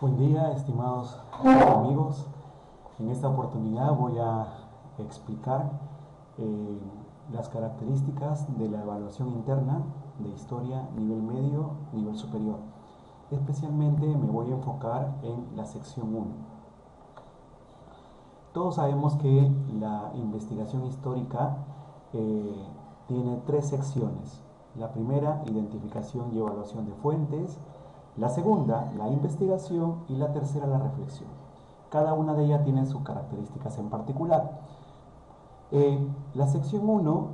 Buen día, estimados amigos. En esta oportunidad voy a explicar eh, las características de la evaluación interna de historia nivel medio, nivel superior. Especialmente me voy a enfocar en la sección 1. Todos sabemos que la investigación histórica tiene tres secciones. La primera, identificación y evaluación de fuentes. La segunda, la investigación, y la tercera, la reflexión. Cada una de ellas tiene sus características en particular. La sección 1,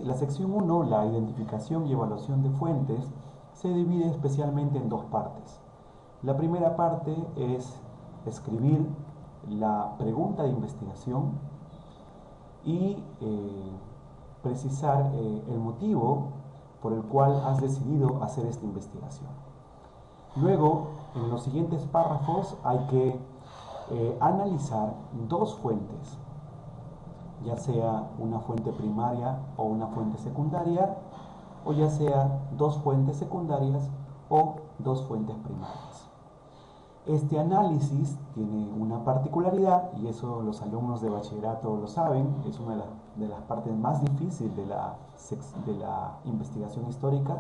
la sección 1, la identificación y evaluación de fuentes, se divide especialmente en dos partes. La primera parte es escribir la pregunta de investigación y precisar el motivo por el cual has decidido hacer esta investigación. Luego, en los siguientes párrafos hay que analizar dos fuentes, ya sea una fuente primaria o una fuente secundaria, o ya sea dos fuentes secundarias o dos fuentes primarias. Este análisis tiene una particularidad, y eso los alumnos de bachillerato lo saben, es una de las partes más difíciles de la investigación histórica,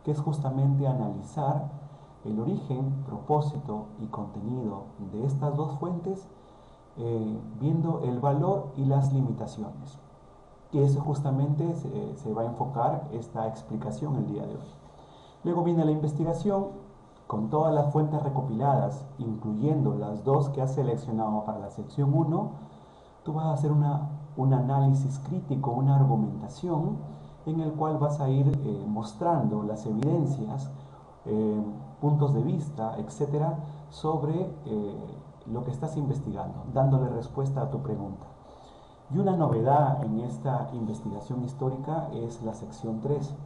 que es justamente analizar el origen, propósito y contenido de estas dos fuentes, viendo el valor y las limitaciones. Y eso justamente se va a enfocar esta explicación el día de hoy. Luego viene la investigación con todas las fuentes recopiladas, incluyendo las dos que has seleccionado para la sección 1. Tú vas a hacer un análisis crítico, una argumentación, en el cual vas a ir mostrando las evidencias, puntos de vista, etcétera, sobre lo que estás investigando, dándole respuesta a tu pregunta. Y una novedad en esta investigación histórica es la sección 3,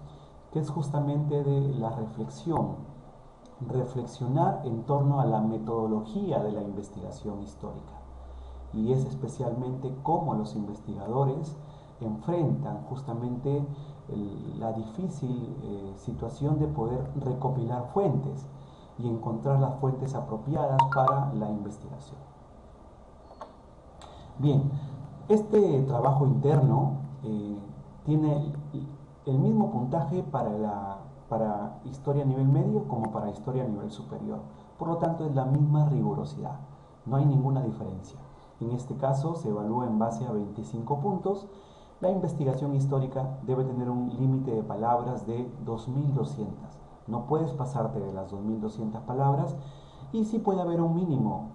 que es justamente de la reflexión. Reflexionar en torno a la metodología de la investigación histórica. Y es especialmente cómo los investigadores enfrentan justamente la difícil situación de poder recopilar fuentes y encontrar las fuentes apropiadas para la investigación. Bien, este trabajo interno tiene el mismo puntaje para historia a nivel medio como para historia a nivel superior. Por lo tanto, es la misma rigurosidad. No hay ninguna diferencia. En este caso, se evalúa en base a 25 puntos. La investigación histórica debe tener un límite de palabras de 2.200. No puedes pasarte de las 2.200 palabras, y sí puede haber un mínimo.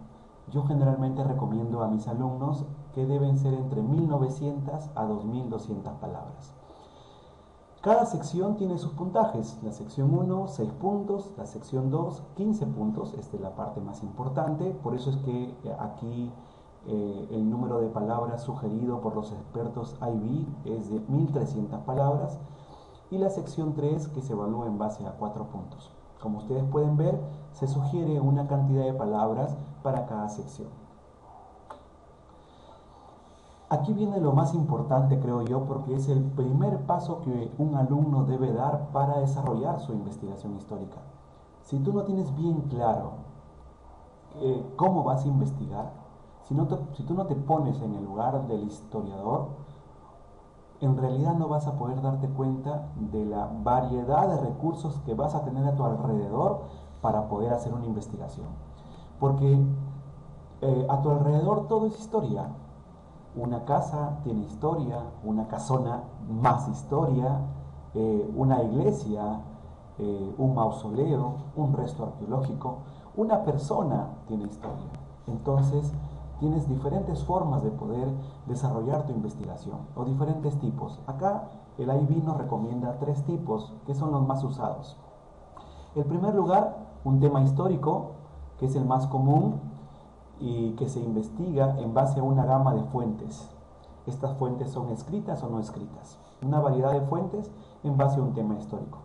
Yo generalmente recomiendo a mis alumnos que deben ser entre 1.900 a 2.200 palabras. Cada sección tiene sus puntajes. La sección 1, 6 puntos. La sección 2, 15 puntos. Esta es la parte más importante. Por eso es que aquí el número de palabras sugerido por los expertos IB es de 1.300 palabras. Y la sección 3, que se evalúa en base a 4 puntos. Como ustedes pueden ver, se sugiere una cantidad de palabras para cada sección. Aquí viene lo más importante, creo yo, porque es el primer paso que un alumno debe dar para desarrollar su investigación histórica. Si tú no tienes bien claro cómo vas a investigar, si tú no te pones en el lugar del historiador, en realidad no vas a poder darte cuenta de la variedad de recursos que vas a tener a tu alrededor para poder hacer una investigación. Porque a tu alrededor todo es historia. Una casa tiene historia, una casona más historia, una iglesia, un mausoleo, un resto arqueológico, una persona tiene historia. Entonces, tienes diferentes formas de poder desarrollar tu investigación, o diferentes tipos. Acá el IB nos recomienda 3 tipos, que son los más usados. En primer lugar, un tema histórico, que es el más común, y que se investiga en base a una gama de fuentes. Estas fuentes son escritas o no escritas. Una variedad de fuentes en base a un tema histórico.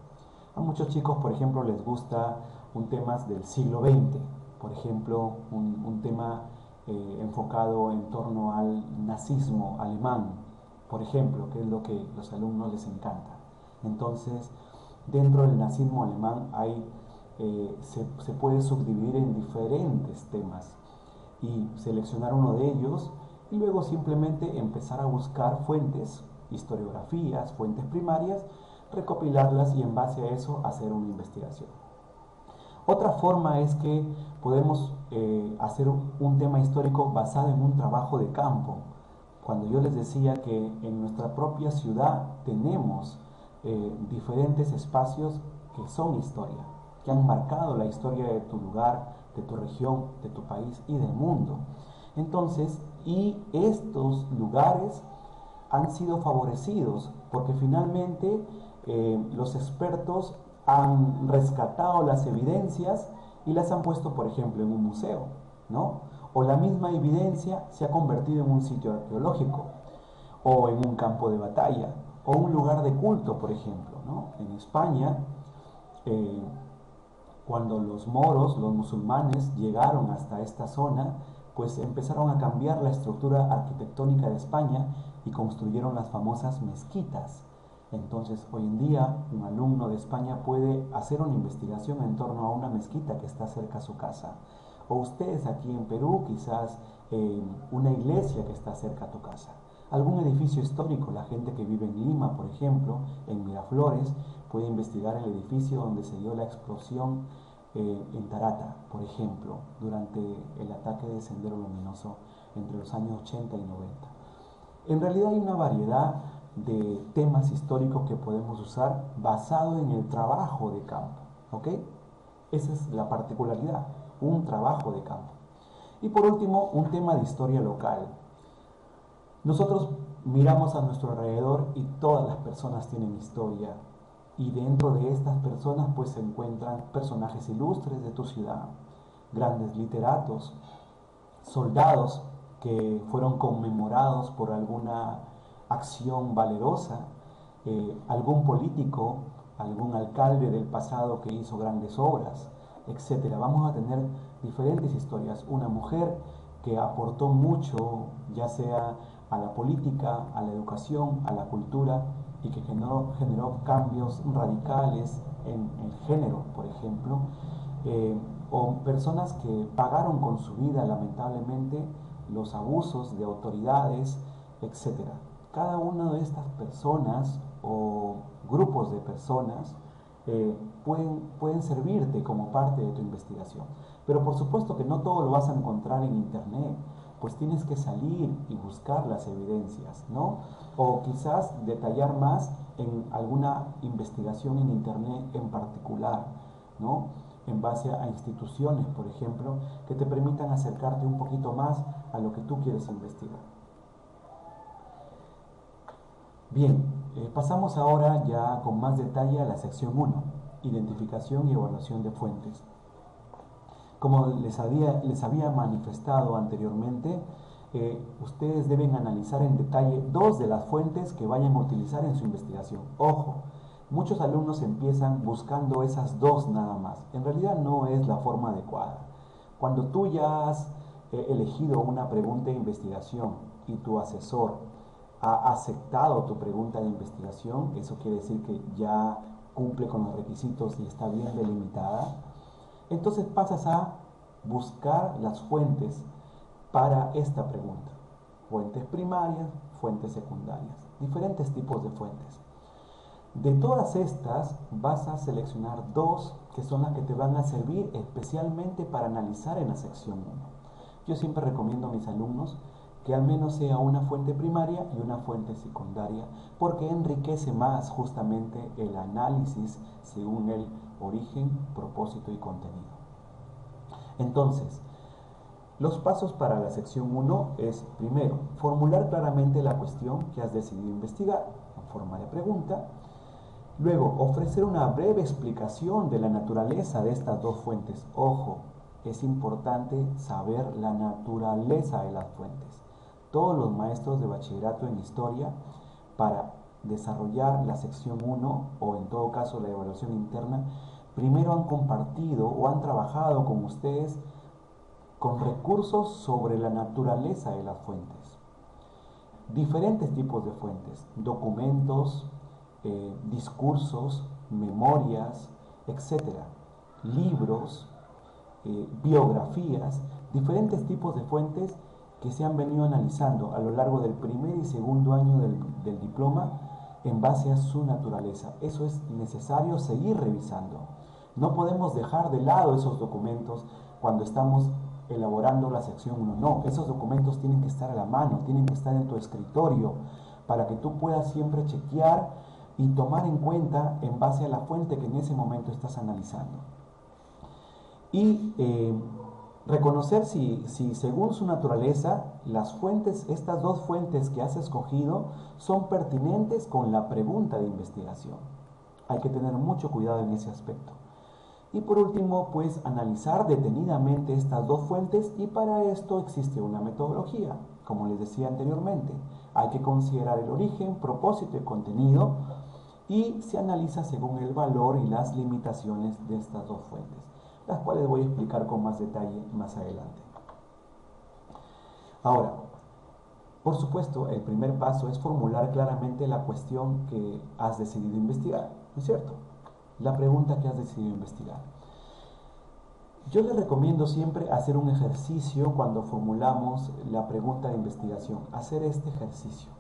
A muchos chicos, por ejemplo, les gusta un tema del siglo XX. Por ejemplo, un tema enfocado en torno al nazismo alemán, por ejemplo, que es lo que a los alumnos les encanta. Entonces, dentro del nazismo alemán hay se puede subdividir en diferentes temas y seleccionar uno de ellos y luego simplemente empezar a buscar fuentes, historiografías, fuentes primarias, recopilarlas y en base a eso hacer una investigación. Otra forma es que podemos hacer un tema histórico basado en un trabajo de campo. Cuando yo les decía que en nuestra propia ciudad tenemos diferentes espacios que son historia, que han marcado la historia de tu lugar, de tu región, de tu país y del mundo. Entonces, y estos lugares han sido favorecidos porque finalmente los expertos han rescatado las evidencias y las han puesto, por ejemplo, en un museo, ¿no? O la misma evidencia se ha convertido en un sitio arqueológico, o en un campo de batalla, o un lugar de culto, por ejemplo, ¿no? En España, eh, cuando los moros, los musulmanes, llegaron hasta esta zona, pues empezaron a cambiar la estructura arquitectónica de España y construyeron las famosas mezquitas. Entonces, hoy en día, un alumno de España puede hacer una investigación en torno a una mezquita que está cerca a su casa. O ustedes aquí en Perú, quizás una iglesia que está cerca a tu casa. Algún edificio histórico, la gente que vive en Lima, por ejemplo, en Miraflores, puede investigar el edificio donde se dio la explosión en Tarata, por ejemplo, durante el ataque de Sendero Luminoso entre los años 80 y 90. En realidad hay una variedad de temas históricos que podemos usar basado en el trabajo de campo, ¿ok? Esa es la particularidad, un trabajo de campo. Y por último, un tema de historia local. Nosotros miramos a nuestro alrededor y todas las personas tienen historia. Y dentro de estas personas pues se encuentran personajes ilustres de tu ciudad, grandes literatos, soldados que fueron conmemorados por alguna acción valerosa, algún político, algún alcalde del pasado que hizo grandes obras, etcétera. Vamos a tener diferentes historias. Una mujer que aportó mucho, ya sea a la política, a la educación, a la cultura, y que generó cambios radicales en el género, por ejemplo, o personas que pagaron con su vida, lamentablemente, los abusos de autoridades, etcétera. Cada una de estas personas o grupos de personas pueden servirte como parte de tu investigación. Pero por supuesto que no todo lo vas a encontrar en internet, pues tienes que salir y buscar las evidencias, ¿no? O quizás detallar más en alguna investigación en internet en particular, ¿no? En base a instituciones, por ejemplo, que te permitan acercarte un poquito más a lo que tú quieres investigar. Bien, pasamos ahora ya con más detalle a la sección 1, identificación y evaluación de fuentes. Como les había manifestado anteriormente, ustedes deben analizar en detalle dos de las fuentes que vayan a utilizar en su investigación. Ojo, muchos alumnos empiezan buscando esas dos nada más. En realidad no es la forma adecuada. Cuando tú ya has elegido una pregunta de investigación y tu asesor ha aceptado tu pregunta de investigación, eso quiere decir que ya cumple con los requisitos y está bien delimitada, entonces pasas a buscar las fuentes para esta pregunta. Fuentes primarias, fuentes secundarias, diferentes tipos de fuentes. De todas estas vas a seleccionar dos que son las que te van a servir especialmente para analizar en la sección 1. Yo siempre recomiendo a mis alumnos que al menos sea una fuente primaria y una fuente secundaria, porque enriquece más justamente el análisis según el origen, propósito y contenido. Entonces, los pasos para la sección 1 es, primero, formular claramente la cuestión que has decidido investigar en forma de pregunta. Luego, ofrecer una breve explicación de la naturaleza de estas dos fuentes. Ojo, es importante saber la naturaleza de las fuentes. Todos los maestros de bachillerato en historia, para desarrollar la sección 1 o en todo caso la evaluación interna, primero han compartido o han trabajado con ustedes con recursos sobre la naturaleza de las fuentes. Diferentes tipos de fuentes, documentos, discursos, memorias, etc. libros, biografías, diferentes tipos de fuentes que se han venido analizando a lo largo del primer y segundo año del diploma en base a su naturaleza. Eso es necesario seguir revisando. No podemos dejar de lado esos documentos cuando estamos elaborando la sección 1. No, esos documentos tienen que estar a la mano, tienen que estar en tu escritorio para que tú puedas siempre chequear y tomar en cuenta en base a la fuente que en ese momento estás analizando. Y reconocer si según su naturaleza las fuentes, estas dos fuentes que has escogido, son pertinentes con la pregunta de investigación. Hay que tener mucho cuidado en ese aspecto. Y por último, pues analizar detenidamente estas dos fuentes, y para esto existe una metodología, como les decía anteriormente. Hay que considerar el origen, propósito y contenido, y se analiza según el valor y las limitaciones de estas dos fuentes, las cuales voy a explicar con más detalle más adelante. Ahora, por supuesto, el primer paso es formular claramente la cuestión que has decidido investigar, ¿no es cierto? La pregunta que has decidido investigar. Yo les recomiendo siempre hacer un ejercicio cuando formulamos la pregunta de investigación, hacer este ejercicio.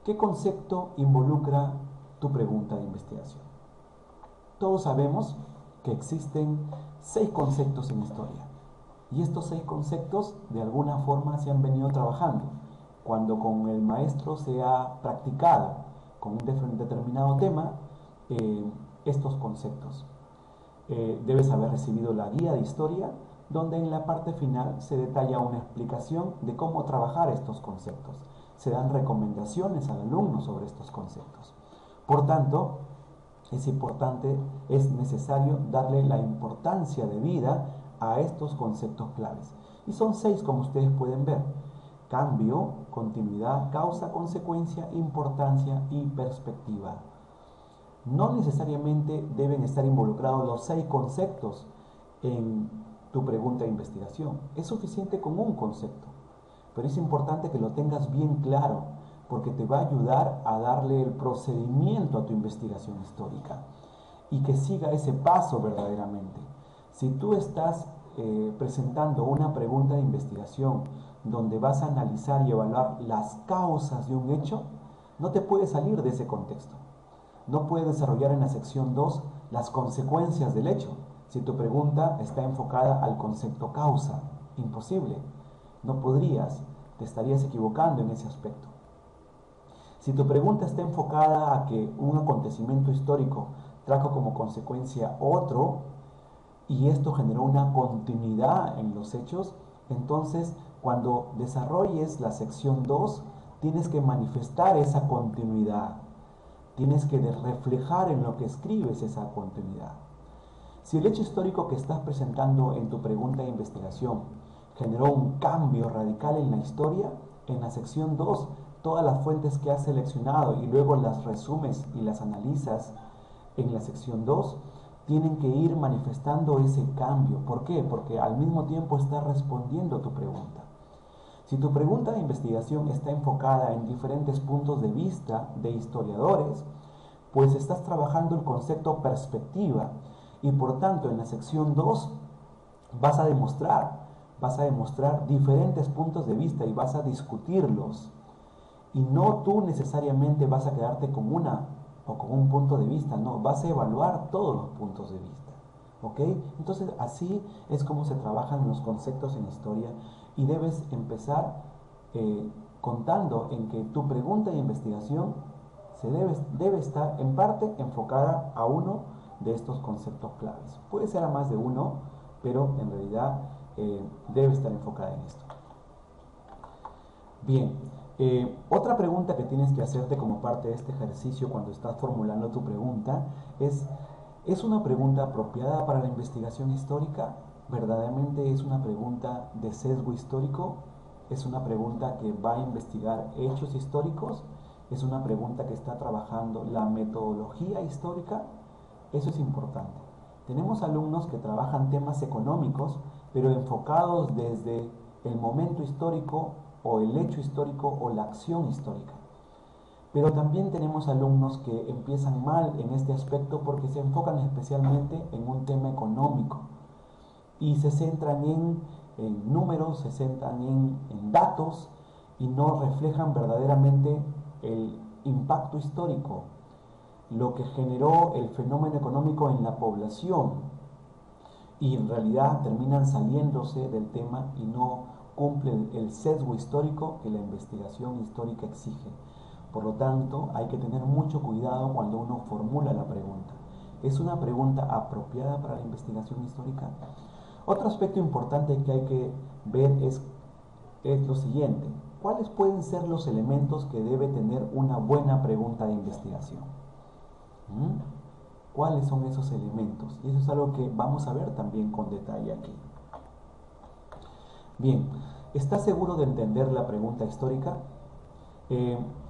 ¿Qué concepto involucra tu pregunta de investigación? Todos sabemos que existen 6 conceptos en historia, y estos 6 conceptos de alguna forma se han venido trabajando cuando con el maestro se ha practicado con un determinado tema estos conceptos. Debes haber recibido la guía de historia, donde en la parte final se detalla una explicación de cómo trabajar estos conceptos. Se dan recomendaciones al alumno sobre estos conceptos. Por tanto, es importante, es necesario darle la importancia debida a estos conceptos claves. Y son 6, como ustedes pueden ver: cambio, continuidad, causa, consecuencia, importancia y perspectiva. No necesariamente deben estar involucrados los 6 conceptos en tu pregunta de investigación. Es suficiente con un concepto, pero es importante que lo tengas bien claro, porque te va a ayudar a darle el procedimiento a tu investigación histórica y que siga ese paso verdaderamente. Si tú estás presentando una pregunta de investigación donde vas a analizar y evaluar las causas de un hecho, no te puedes salir de ese contexto. No puedes desarrollar en la sección 2 las consecuencias del hecho si tu pregunta está enfocada al concepto causa. Imposible. No podrías, te estarías equivocando en ese aspecto. Si tu pregunta está enfocada a que un acontecimiento histórico trajo como consecuencia otro, y esto generó una continuidad en los hechos, entonces cuando desarrolles la sección 2 tienes que manifestar esa continuidad. Tienes que reflejar en lo que escribes esa continuidad. Si el hecho histórico que estás presentando en tu pregunta de investigación generó un cambio radical en la historia, en la sección 2, todas las fuentes que has seleccionado y luego las resumes y las analizas en la sección 2, tienen que ir manifestando ese cambio. ¿Por qué? Porque al mismo tiempo estás respondiendo a tu pregunta. Si tu pregunta de investigación está enfocada en diferentes puntos de vista de historiadores, pues estás trabajando el concepto perspectiva, y por tanto en la sección 2 vas a demostrar diferentes puntos de vista y vas a discutirlos, y no tú necesariamente vas a quedarte con una o con un punto de vista, no, vas a evaluar todos los puntos de vista. ¿Ok? Entonces así es como se trabajan los conceptos en historia, y debes empezar contando en que tu pregunta de investigación debe estar en parte enfocada a uno de estos conceptos claves. Puede ser a más de uno, pero en realidad debe estar enfocada en esto. Bien, otra pregunta que tienes que hacerte como parte de este ejercicio cuando estás formulando tu pregunta ¿es una pregunta apropiada para la investigación histórica? ¿Verdaderamente es una pregunta de sesgo histórico? ¿Es una pregunta que va a investigar hechos históricos? ¿Es una pregunta que está trabajando la metodología histórica? Eso es importante. Tenemos alumnos que trabajan temas económicos, pero enfocados desde el momento histórico o el hecho histórico o la acción histórica. Pero también tenemos alumnos que empiezan mal en este aspecto porque se enfocan especialmente en un tema económico y se centran en números, se centran en datos y no reflejan verdaderamente el impacto histórico, lo que generó el fenómeno económico en la población, y en realidad terminan saliéndose del tema y no cumplen el sesgo histórico que la investigación histórica exige. Por lo tanto, hay que tener mucho cuidado cuando uno formula la pregunta. ¿Es una pregunta apropiada para la investigación histórica? Otro aspecto importante que hay que ver es lo siguiente. ¿Cuáles pueden ser los elementos que debe tener una buena pregunta de investigación? ¿Cuáles son esos elementos? Y eso es algo que vamos a ver también con detalle aquí. Bien, ¿estás seguro de entender la pregunta histórica?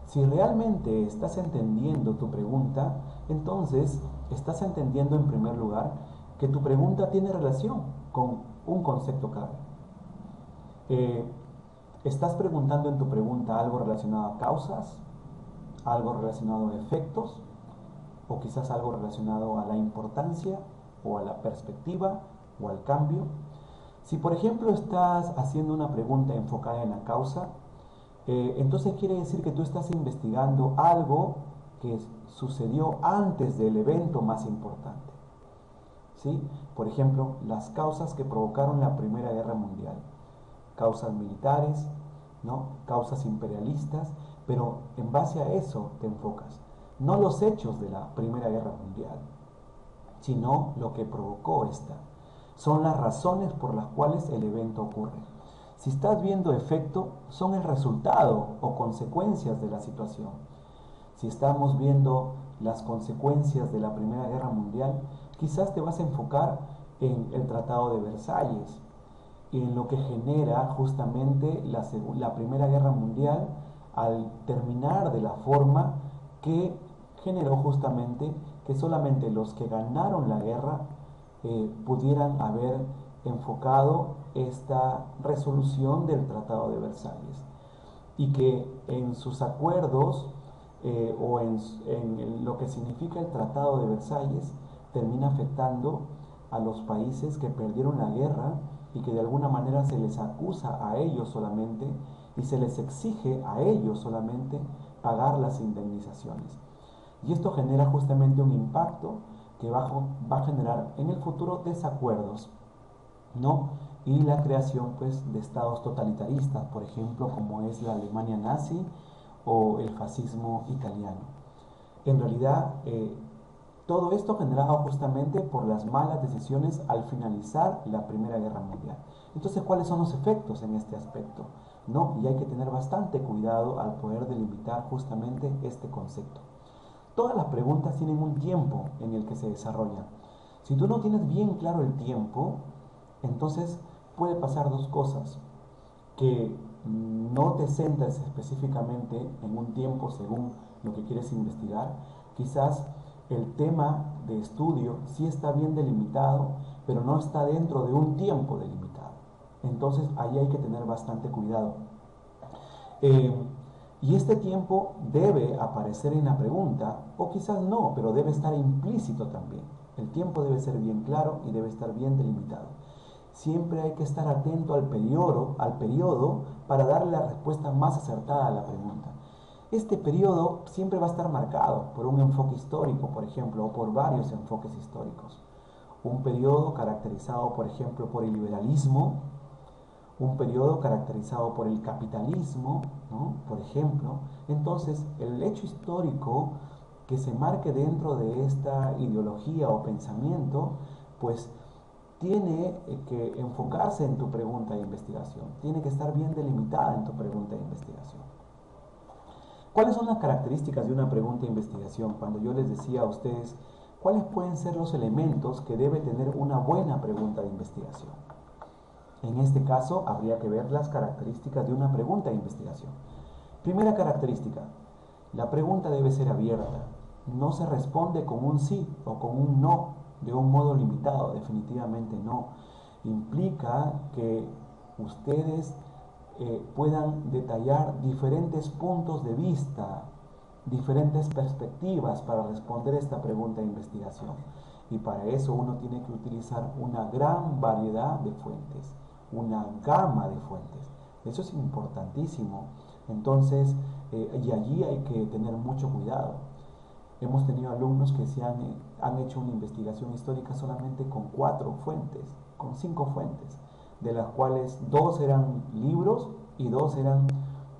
Si realmente estás entendiendo tu pregunta, entonces estás entendiendo en primer lugar que tu pregunta tiene relación con un concepto clave. ¿Estás preguntando en tu pregunta algo relacionado a causas, algo relacionado a efectos, o quizás algo relacionado a la importancia o a la perspectiva o al cambio? Si por ejemplo estás haciendo una pregunta enfocada en la causa, entonces quiere decir que tú estás investigando algo que sucedió antes del evento más importante. ¿Sí? Por ejemplo, las causas que provocaron la Primera Guerra Mundial. Causas militares, ¿no? Causas imperialistas, pero en base a eso te enfocas. No los hechos de la Primera Guerra Mundial, sino lo que provocó esta. Son las razones por las cuales el evento ocurre. Si estás viendo efecto, son el resultado o consecuencias de la situación. Si estamos viendo las consecuencias de la Primera Guerra Mundial, quizás te vas a enfocar en el Tratado de Versalles y en lo que genera justamente la Primera Guerra Mundial al terminar de la forma que generó justamente que solamente los que ganaron la guerra pudieran haber enfocado esta resolución del Tratado de Versalles, y que en sus acuerdos en lo que significa el Tratado de Versalles termina afectando a los países que perdieron la guerra y que de alguna manera se les acusa a ellos solamente y se les exige a ellos solamente pagar las indemnizaciones. Y esto genera justamente un impacto que va a generar en el futuro desacuerdos, ¿no? Y la creación pues de estados totalitaristas, por ejemplo, como es la Alemania nazi o el fascismo italiano. En realidad, todo esto generado justamente por las malas decisiones al finalizar la Primera Guerra Mundial. Entonces, ¿cuáles son los efectos en este aspecto? ¿No? Y hay que tener bastante cuidado al poder delimitar justamente este concepto. Todas las preguntas tienen un tiempo en el que se desarrollan. Si tú no tienes bien claro el tiempo, entonces puede pasar dos cosas: que no te centres específicamente en un tiempo según lo que quieres investigar. Quizás el tema de estudio sí está bien delimitado, pero no está dentro de un tiempo delimitado. Entonces ahí hay que tener bastante cuidado. Y este tiempo debe aparecer en la pregunta, o quizás no, pero debe estar implícito también. El tiempo debe ser bien claro y debe estar bien delimitado. Siempre hay que estar atento al periodo para darle la respuesta más acertada a la pregunta. Este periodo siempre va a estar marcado por un enfoque histórico, por ejemplo, o por varios enfoques históricos. Un periodo caracterizado, por ejemplo, por el liberalismo, un periodo caracterizado por el capitalismo, ¿no? Por ejemplo. Entonces, el hecho histórico que se marque dentro de esta ideología o pensamiento, pues tiene que enfocarse en tu pregunta de investigación, tiene que estar bien delimitada en tu pregunta de investigación. ¿Cuáles son las características de una pregunta de investigación? Cuando yo les decía a ustedes, ¿cuáles pueden ser los elementos que debe tener una buena pregunta de investigación? En este caso, habría que ver las características de una pregunta de investigación. Primera característica: la pregunta debe ser abierta. No se responde con un sí o con un no de un modo limitado, definitivamente no. Implica que ustedes puedan detallar diferentes puntos de vista diferentes perspectivas para responder esta pregunta de investigación. Y para eso uno tiene que utilizar una gran variedad de fuentes, una gama de fuentes. Eso es importantísimo. Entonces, y allí hay que tener mucho cuidado. Hemos tenido alumnos que han hecho una investigación histórica solamente con 4 fuentes, con 5 fuentes, de las cuales 2 eran libros y 2 eran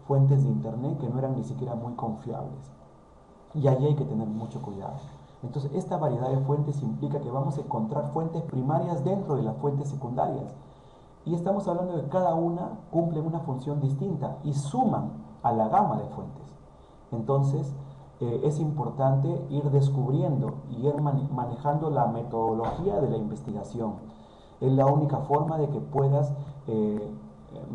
fuentes de internet que no eran ni siquiera muy confiables. Y allí hay que tener mucho cuidado. Entonces, esta variedad de fuentes implica que vamos a encontrar fuentes primarias dentro de las fuentes secundarias. Y estamos hablando de que cada una cumple una función distinta y suman a la gama de fuentes. Entonces, es importante ir descubriendo y ir manejando la metodología de la investigación. Es la única forma de que puedas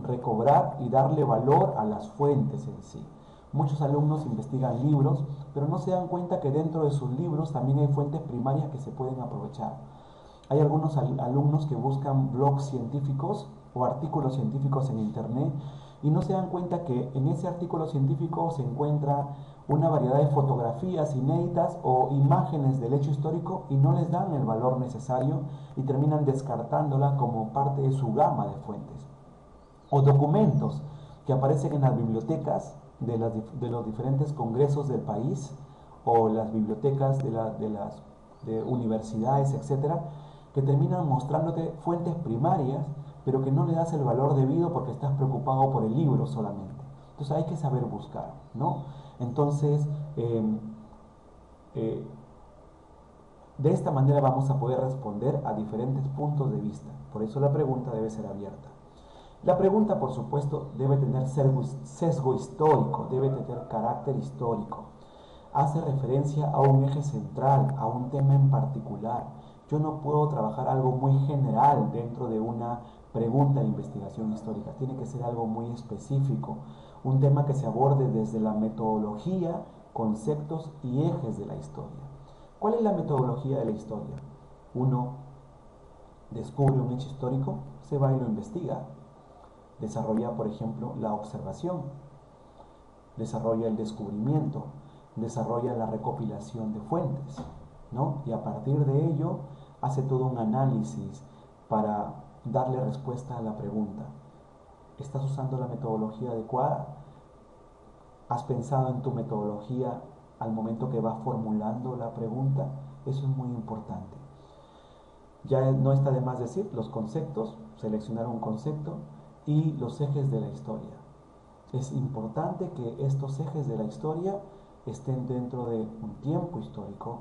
recobrar y darle valor a las fuentes en sí. Muchos alumnos investigan libros, pero no se dan cuenta que dentro de sus libros también hay fuentes primarias que se pueden aprovechar. Hay algunos alumnos que buscan blogs científicos o artículos científicos en internet y no se dan cuenta que en ese artículo científico se encuentra una variedad de fotografías inéditas o imágenes del hecho histórico y no les dan el valor necesario y terminan descartándola como parte de su gama de fuentes. O documentos que aparecen en las bibliotecas de los diferentes congresos del país o las bibliotecas de universidades, etcétera, que terminan mostrándote fuentes primarias, pero que no le das el valor debido porque estás preocupado por el libro solamente. Entonces hay que saber buscar, ¿no? Entonces, de esta manera vamos a poder responder a diferentes puntos de vista. Por eso la pregunta debe ser abierta. La pregunta, por supuesto, debe tener sesgo histórico, debe tener carácter histórico. Hace referencia a un eje central, a un tema en particular. Yo no puedo trabajar algo muy general dentro de una pregunta de investigación histórica. Tiene que ser algo muy específico, un tema que se aborde desde la metodología, conceptos y ejes de la historia. ¿Cuál es la metodología de la historia? Uno descubre un hecho histórico, se va y lo investiga. Desarrolla, por ejemplo, la observación, desarrolla el descubrimiento, desarrolla la recopilación de fuentes, ¿no? Y a partir de ello hace todo un análisis para darle respuesta a la pregunta. ¿Estás usando la metodología adecuada? ¿Has pensado en tu metodología al momento que vas formulando la pregunta? Eso es muy importante. Ya no está de más decir los conceptos, seleccionar un concepto y los ejes de la historia. Es importante que estos ejes de la historia estén dentro de un tiempo histórico,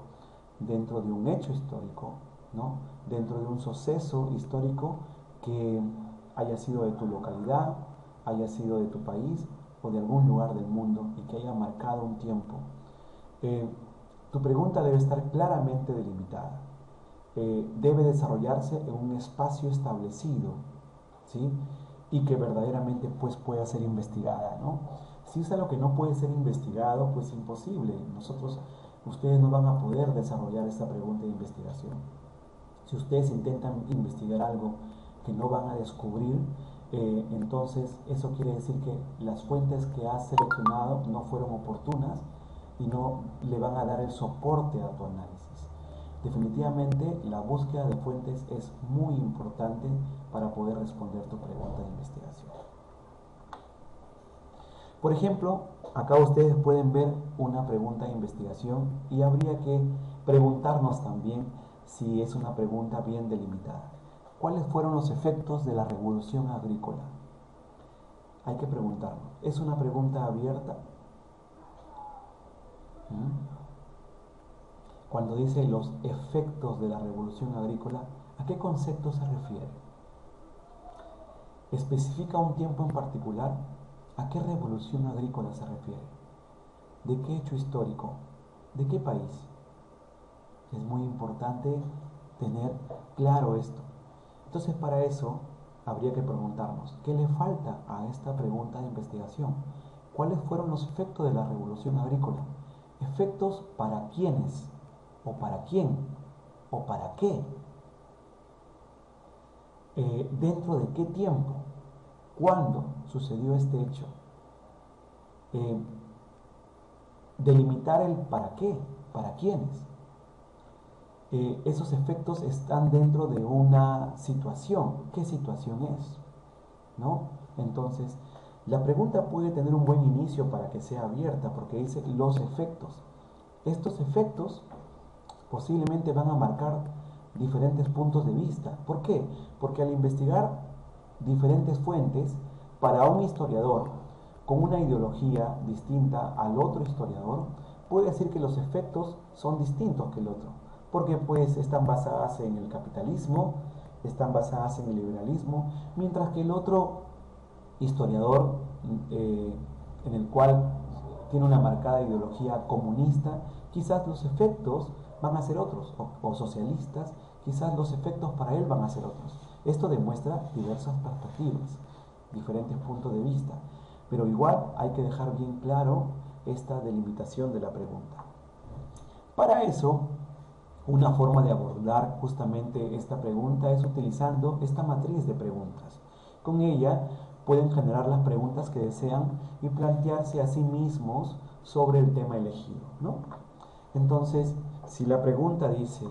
dentro de un hecho histórico, ¿no? Dentro de un suceso histórico que haya sido de tu localidad, haya sido de tu país o de algún lugar del mundo y que haya marcado un tiempo. Tu pregunta debe estar claramente delimitada. Debe desarrollarse en un espacio establecido, ¿sí? Y que verdaderamente pues pueda ser investigada, ¿no? Si es algo que no puede ser investigado, pues imposible. Ustedes no van a poder desarrollar esta pregunta de investigación. Si ustedes intentan investigar algo que no van a descubrir, entonces eso quiere decir que las fuentes que has seleccionado no fueron oportunas y no le van a dar el soporte a tu análisis. Definitivamente la búsqueda de fuentes es muy importante para poder responder tu pregunta de investigación. Por ejemplo, acá ustedes pueden ver una pregunta de investigación y habría que preguntarnos también si es una pregunta bien delimitada. ¿Cuáles fueron los efectos de la revolución agrícola? Hay que preguntarnos. ¿Es una pregunta abierta? Cuando dice los efectos de la revolución agrícola, ¿a qué concepto se refiere? ¿Especifica un tiempo en particular? ¿A qué revolución agrícola se refiere? ¿De qué hecho histórico? ¿De qué país? Es muy importante tener claro esto. Entonces, para eso habría que preguntarnos, ¿qué le falta a esta pregunta de investigación? ¿Cuáles fueron los efectos de la revolución agrícola? ¿Efectos para quiénes? ¿O para quién? ¿O para qué? ¿Dentro de qué tiempo? ¿Cuándo sucedió este hecho? delimitar el para qué, para quiénes. Esos efectos están dentro de una situación. ¿Qué situación es? ¿No? Entonces, la pregunta puede tener un buen inicio para que sea abierta, porque dice los efectos. Estos efectos posiblemente van a marcar diferentes puntos de vista. ¿Por qué? Porque al investigar diferentes fuentes, para un historiador con una ideología distinta al otro historiador, puede decir que los efectos son distintos que el otro, porque pues están basadas en el capitalismo, están basadas en el liberalismo, mientras que el otro historiador, en el cual tiene una marcada ideología comunista, quizás los efectos van a ser otros, o socialistas, quizás los efectos para él van a ser otros. Esto demuestra diversas perspectivas, diferentes puntos de vista, pero igual hay que dejar bien claro esta delimitación de la pregunta. Para eso, una forma de abordar justamente esta pregunta es utilizando esta matriz de preguntas. Con ella pueden generar las preguntas que desean y plantearse a sí mismos sobre el tema elegido, ¿no? Entonces, si la pregunta dice,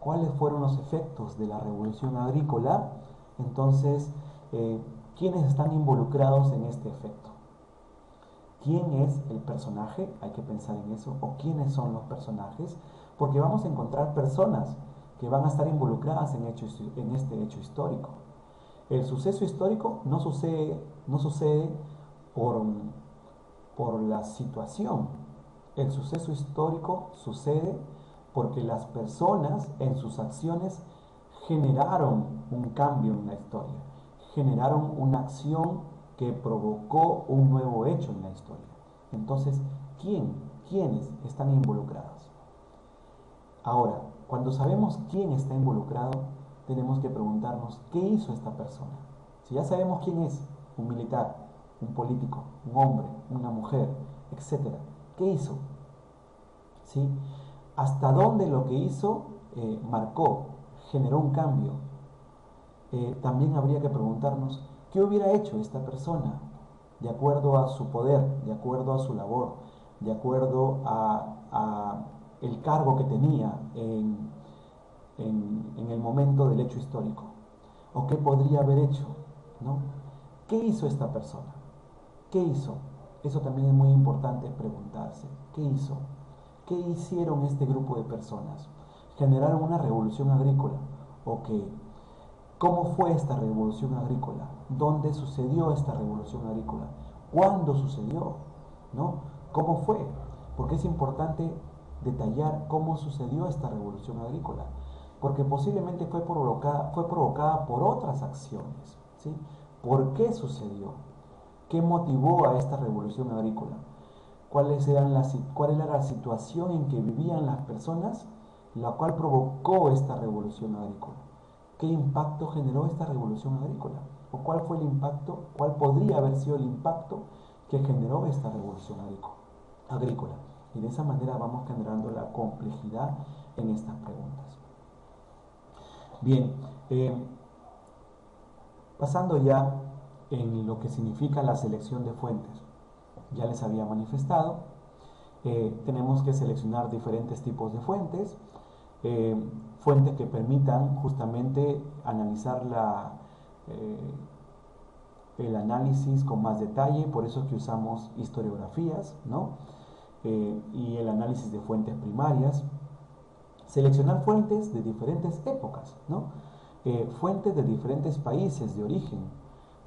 ¿cuáles fueron los efectos de la revolución agrícola? Entonces, ¿quiénes están involucrados en este efecto? ¿Quién es el personaje? Hay que pensar en eso. ¿O quiénes son los personajes? Porque vamos a encontrar personas que van a estar involucradas en este hecho histórico. El suceso histórico no sucede por la situación. El suceso histórico sucede porque las personas en sus acciones generaron un cambio en la historia, generaron una acción que provocó un nuevo hecho en la historia. Entonces, ¿quiénes están involucrados? Ahora, cuando sabemos quién está involucrado, tenemos que preguntarnos qué hizo esta persona. Si ya sabemos quién es, un militar, un político, un hombre, una mujer, etc., ¿qué hizo? ¿Sí? ¿Hasta dónde lo que hizo marcó, generó un cambio? También habría que preguntarnos qué hubiera hecho esta persona de acuerdo a su poder, de acuerdo a su labor, de acuerdo a el cargo que tenía en el momento del hecho histórico, o qué podría haber hecho, ¿no? ¿Qué hizo esta persona? ¿Qué hizo? Eso también es muy importante preguntarse. ¿Qué hizo? ¿Qué hicieron este grupo de personas? ¿Generaron una revolución agrícola? ¿Ok? ¿Cómo fue esta revolución agrícola? ¿Dónde sucedió esta revolución agrícola? ¿Cuándo sucedió? ¿No? ¿Cómo fue? Porque es importante detallar cómo sucedió esta revolución agrícola, porque posiblemente fue provocada por otras acciones, ¿sí? ¿Por qué sucedió? ¿Qué motivó a esta revolución agrícola? ¿Cuál era la situación en que vivían las personas, la cual provocó esta revolución agrícola? ¿Qué impacto generó esta revolución agrícola? ¿O cuál fue el impacto, cuál podría haber sido el impacto que generó esta revolución agrícola? Y de esa manera vamos generando la complejidad en estas preguntas. Bien, pasando ya en lo que significa la selección de fuentes. Ya les había manifestado, tenemos que seleccionar diferentes tipos de fuentes, fuentes que permitan justamente analizar el análisis con más detalle, por eso es que usamos historiografías, ¿no? Y el análisis de fuentes primarias, seleccionar fuentes de diferentes épocas, ¿no? Fuentes de diferentes países de origen,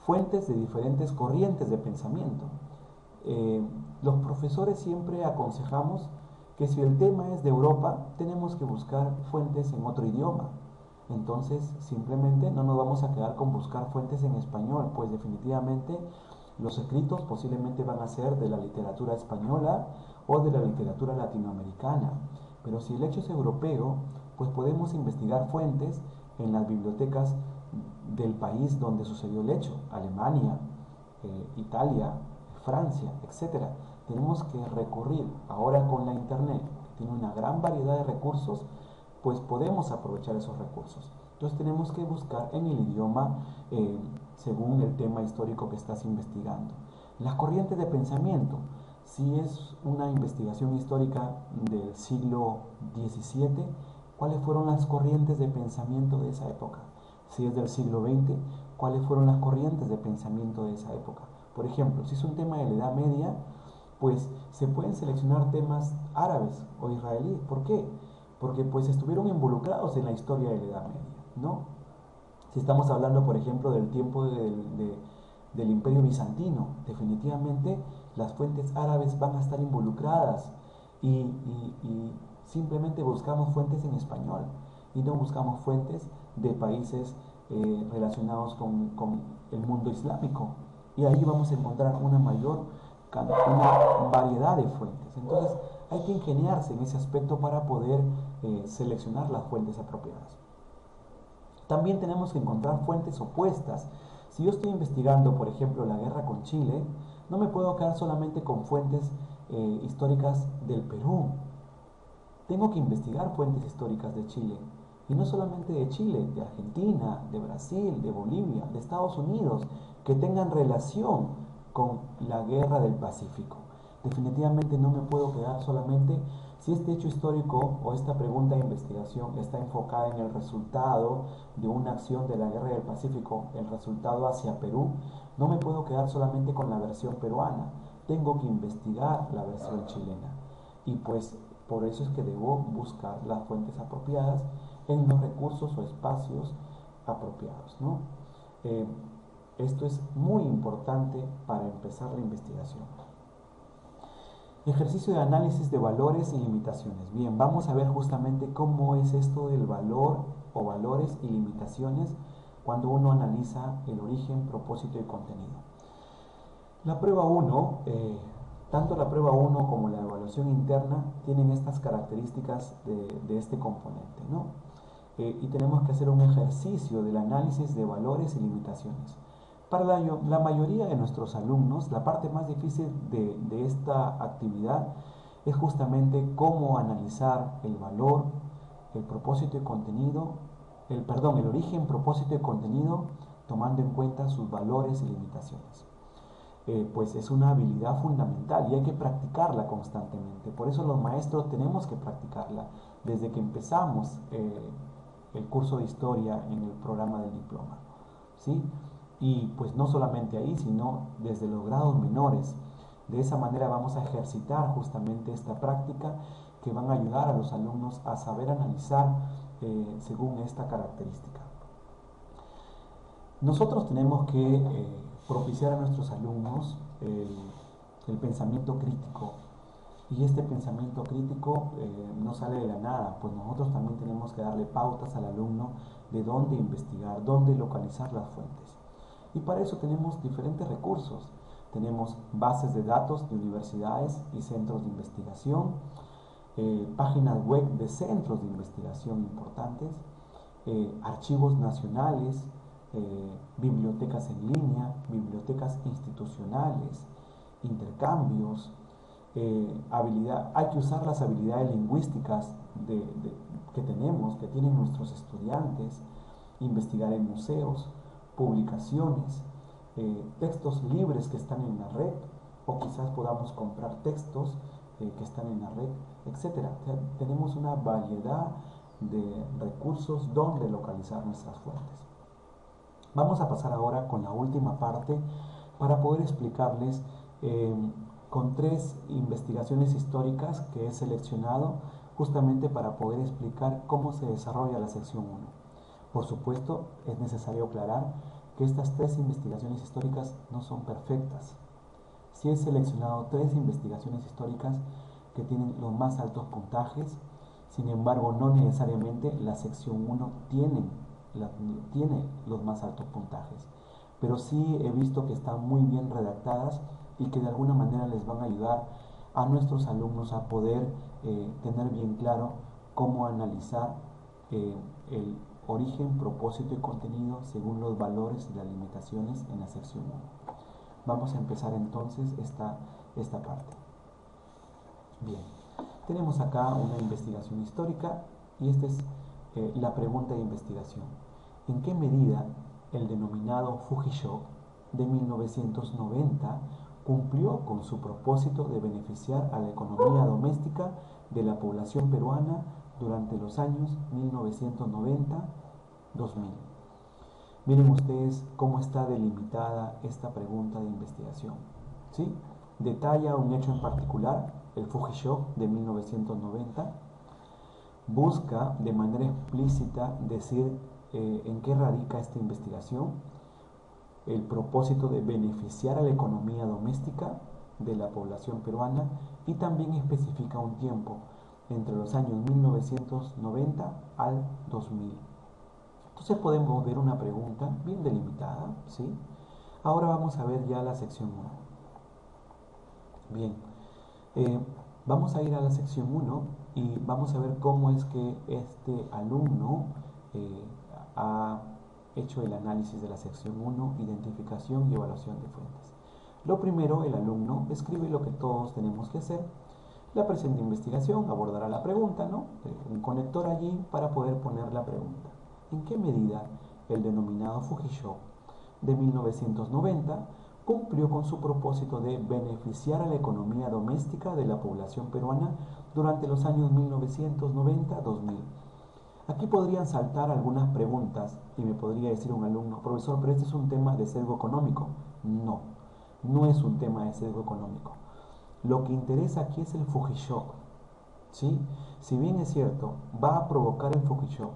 fuentes de diferentes corrientes de pensamiento. Los profesores siempre aconsejamos que si el tema es de Europa, tenemos que buscar fuentes en otro idioma. Entonces, simplemente no nos vamos a quedar con buscar fuentes en español, pues definitivamente los escritos posiblemente van a ser de la literatura española o de la literatura latinoamericana. Pero si el hecho es europeo, pues podemos investigar fuentes en las bibliotecas del país donde sucedió el hecho, Alemania, Italia, Francia, etc. Tenemos que recurrir ahora con la internet, que tiene una gran variedad de recursos, pues podemos aprovechar esos recursos. Entonces tenemos que buscar en el idioma según el tema histórico que estás investigando. Las corrientes de pensamiento. Si es una investigación histórica del siglo XVII, ¿cuáles fueron las corrientes de pensamiento de esa época? Si es del siglo XX, ¿cuáles fueron las corrientes de pensamiento de esa época? Por ejemplo, si es un tema de la Edad Media, pues se pueden seleccionar temas árabes o israelíes. ¿Por qué? Porque pues estuvieron involucrados en la historia de la Edad Media, ¿no? Si estamos hablando, por ejemplo, del tiempo del Imperio Bizantino, definitivamente las fuentes árabes van a estar involucradas y simplemente buscamos fuentes en español y no buscamos fuentes de países relacionados con el mundo islámico. Y ahí vamos a encontrar una variedad de fuentes. Entonces hay que ingeniarse en ese aspecto para poder seleccionar las fuentes apropiadas. También tenemos que encontrar fuentes opuestas. Si yo estoy investigando, por ejemplo, la guerra con Chile, no me puedo quedar solamente con fuentes históricas del Perú. Tengo que investigar fuentes históricas de Chile. Y no solamente de Chile, de Argentina, de Brasil, de Bolivia, de Estados Unidos, que tengan relación con la guerra del Pacífico. Definitivamente no me puedo quedar solamente si este hecho histórico o esta pregunta de investigación está enfocada en el resultado de una acción de la guerra del Pacífico, el resultado hacia Perú, no me puedo quedar solamente con la versión peruana, tengo que investigar la versión chilena. Y pues por eso es que debo buscar las fuentes apropiadas en los recursos o espacios apropiados, ¿no? Esto es muy importante para empezar la investigación. Ejercicio de análisis de valores y limitaciones. Bien, vamos a ver justamente cómo es esto del valor o valores y limitaciones cuando uno analiza el origen, propósito y contenido. La prueba 1, tanto la prueba 1 como la evaluación interna tienen estas características de este componente, ¿no? Y tenemos que hacer un ejercicio del análisis de valores y limitaciones. Para la mayoría de nuestros alumnos, la parte más difícil de esta actividad es justamente cómo analizar el valor, el propósito y contenido, el origen, propósito y contenido, tomando en cuenta sus valores y limitaciones. Pues es una habilidad fundamental y hay que practicarla constantemente. Por eso los maestros tenemos que practicarla desde que empezamos el curso de historia en el programa del diploma, ¿sí? Y pues no solamente ahí, sino desde los grados menores. De esa manera vamos a ejercitar justamente esta práctica que van a ayudar a los alumnos a saber analizar según esta característica. Nosotros tenemos que propiciar a nuestros alumnos el pensamiento crítico. Y este pensamiento crítico no sale de la nada, pues nosotros también tenemos que darle pautas al alumno de dónde investigar, dónde localizar las fuentes. Y para eso tenemos diferentes recursos. Tenemos bases de datos de universidades y centros de investigación, páginas web de centros de investigación importantes, archivos nacionales, bibliotecas en línea, bibliotecas institucionales, intercambios, hay que usar las habilidades lingüísticas que tienen nuestros estudiantes, investigar en museos, publicaciones, textos libres que están en la red, o quizás podamos comprar textos que están en la red, etc. Tenemos una variedad de recursos donde localizar nuestras fuentes. Vamos a pasar ahora con la última parte para poder explicarles con 3 investigaciones históricas que he seleccionado justamente para poder explicar cómo se desarrolla la sección 1. Por supuesto, es necesario aclarar que estas 3 investigaciones históricas no son perfectas. Sí he seleccionado 3 investigaciones históricas que tienen los más altos puntajes, sin embargo, no necesariamente la sección 1 tiene los más altos puntajes, pero sí he visto que están muy bien redactadas y que de alguna manera les van a ayudar a nuestros alumnos a poder tener bien claro cómo analizar el origen, propósito y contenido según los valores y las limitaciones en la sección 1. Vamos a empezar entonces esta parte. Bien, tenemos acá una investigación histórica y esta es la pregunta de investigación. ¿En qué medida el denominado Fuji Shock de 1990 cumplió con su propósito de beneficiar a la economía doméstica de la población peruana durante los años 1990-2000. Miren ustedes cómo está delimitada esta pregunta de investigación, ¿sí? Detalla un hecho en particular, el Fuji-Shock de 1990, busca de manera explícita decir en qué radica esta investigación, el propósito de beneficiar a la economía doméstica de la población peruana, y también especifica un tiempo entre los años 1990 al 2000. Entonces podemos ver una pregunta bien delimitada, ¿sí? Ahora vamos a ver ya la sección 1. Bien, vamos a ir a la sección 1 y vamos a ver cómo es que este alumno ha hecho el análisis de la sección 1, identificación y evaluación de fuentes. Lo primero, el alumno escribe lo que todos tenemos que hacer. La presente investigación abordará la pregunta, ¿no? Un conector allí para poder poner la pregunta. ¿En qué medida el denominado Fuji-Shock de 1990 cumplió con su propósito de beneficiar a la economía doméstica de la población peruana durante los años 1990-2000? Aquí podrían saltar algunas preguntas y me podría decir un alumno, profesor, pero este es un tema de sesgo económico. No, no es un tema de sesgo económico. Lo que interesa aquí es el Fuji-Shock, ¿sí? Si bien es cierto, va a provocar el Fuji-Shock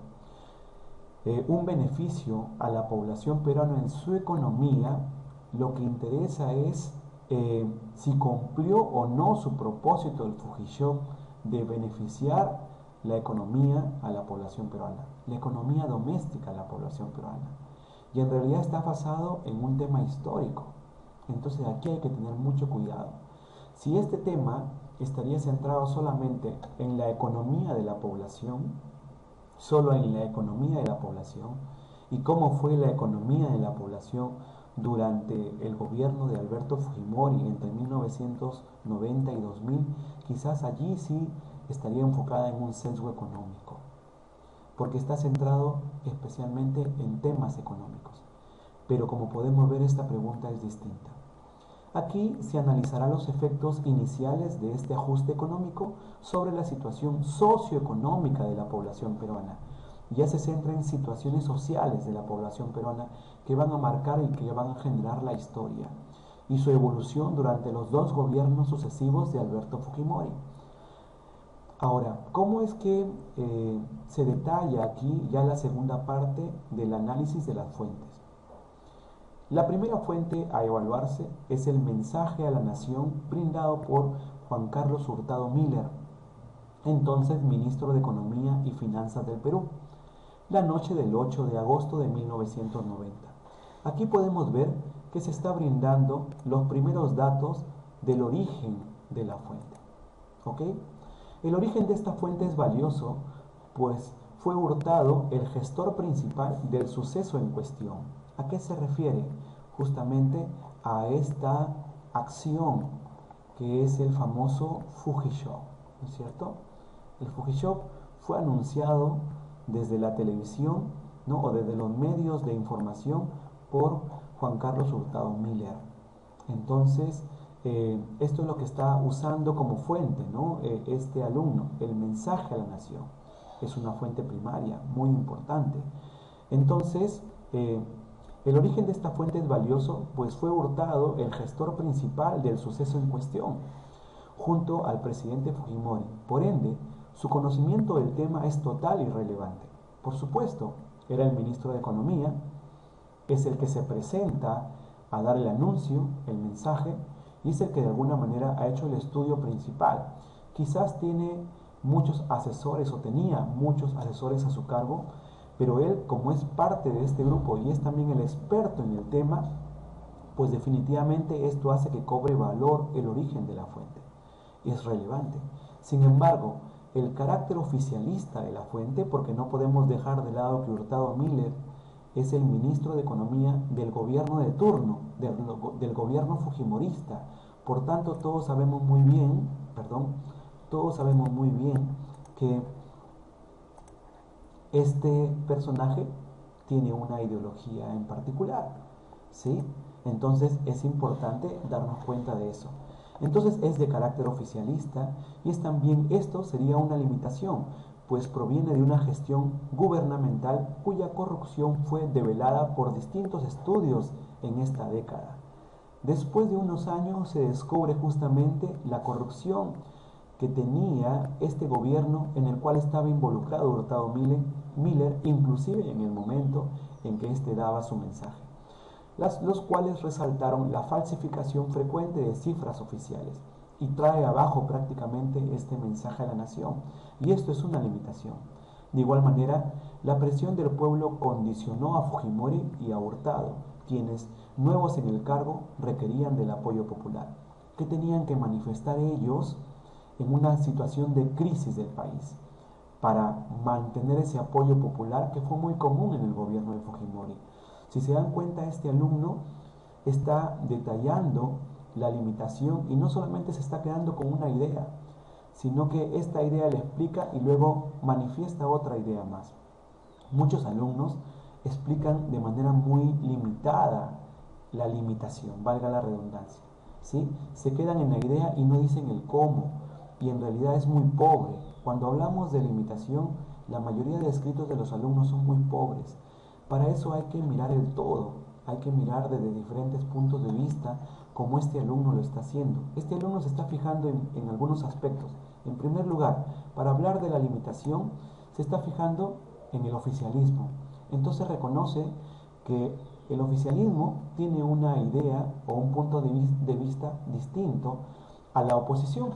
un beneficio a la población peruana en su economía, lo que interesa es si cumplió o no su propósito el Fuji-Shock de beneficiar la economía a la población peruana, la economía doméstica a la población peruana. Y en realidad está basado en un tema histórico. Entonces aquí hay que tener mucho cuidado. Si este tema estaría centrado solamente en la economía de la población, solo en la economía de la población, y cómo fue la economía de la población durante el gobierno de Alberto Fujimori entre 1990 y 2000, quizás allí sí estaría enfocada en un sesgo económico, porque está centrado especialmente en temas económicos. Pero como podemos ver, esta pregunta es distinta. Aquí se analizarán los efectos iniciales de este ajuste económico sobre la situación socioeconómica de la población peruana. Ya se centra en situaciones sociales de la población peruana que van a marcar y que van a generar la historia y su evolución durante los dos gobiernos sucesivos de Alberto Fujimori. Ahora, ¿cómo es que se detalla aquí ya la segunda parte del análisis de las fuentes? La primera fuente a evaluarse es el mensaje a la nación brindado por Juan Carlos Hurtado Miller, entonces ministro de Economía y Finanzas del Perú, la noche del 8 de agosto de 1990. Aquí podemos ver que se está brindando los primeros datos del origen de la fuente. ¿Ok? El origen de esta fuente es valioso, pues fue Hurtado el gestor principal del suceso en cuestión. ¿A qué se refiere? Justamente a esta acción que es el famoso Fuji-Shock, ¿no es cierto? El Fuji-Shock fue anunciado desde la televisión, ¿no? O desde los medios de información por Juan Carlos Hurtado Miller. Entonces, esto es lo que está usando como fuente, ¿no? Este alumno, el mensaje a la nación. Es una fuente primaria muy importante. Entonces, el origen de esta fuente es valioso, pues fue Hurtado el gestor principal del suceso en cuestión, junto al presidente Fujimori. Por ende, su conocimiento del tema es total y relevante. Por supuesto, era el ministro de Economía, es el que se presenta a dar el anuncio, el mensaje, y es el que de alguna manera ha hecho el estudio principal. Quizás tiene muchos asesores o tenía muchos asesores a su cargo, pero él, como es parte de este grupo y es también el experto en el tema, pues definitivamente esto hace que cobre valor el origen de la fuente. Es relevante. Sin embargo, el carácter oficialista de la fuente, porque no podemos dejar de lado que Hurtado Miller es el ministro de Economía del gobierno de turno, del gobierno fujimorista. Por tanto, todos sabemos muy bien que este personaje tiene una ideología en particular. ¿sí? Entonces es importante darnos cuenta de eso. Entonces es de carácter oficialista y es también esto sería una limitación, pues proviene de una gestión gubernamental cuya corrupción fue develada por distintos estudios en esta década. Después de unos años se descubre justamente la corrupción que tenía este gobierno en el cual estaba involucrado Hurtado Miller, inclusive en el momento en que éste daba su mensaje, los cuales resaltaron la falsificación frecuente de cifras oficiales y trae abajo prácticamente este mensaje a la nación, y esto es una limitación. De igual manera, la presión del pueblo condicionó a Fujimori y a Hurtado, quienes, nuevos en el cargo, requerían del apoyo popular, que tenían que manifestar ellos en una situación de crisis del país, para mantener ese apoyo popular que fue muy común en el gobierno de Fujimori. Si se dan cuenta, este alumno está detallando la limitación y no solamente se está quedando con una idea, sino que esta idea le explica y luego manifiesta otra idea más. Muchos alumnos explican de manera muy limitada la limitación, valga la redundancia, ¿sí? Se quedan en la idea y no dicen el cómo, y en realidad es muy pobre. Cuando hablamos de limitación, la mayoría de escritos de los alumnos son muy pobres. Para eso hay que mirar el todo, hay que mirar desde diferentes puntos de vista como este alumno lo está haciendo. Este alumno se está fijando en algunos aspectos. En primer lugar, para hablar de la limitación, se está fijando en el oficialismo. Entonces reconoce que el oficialismo tiene una idea o un punto de vista distinto a la oposición,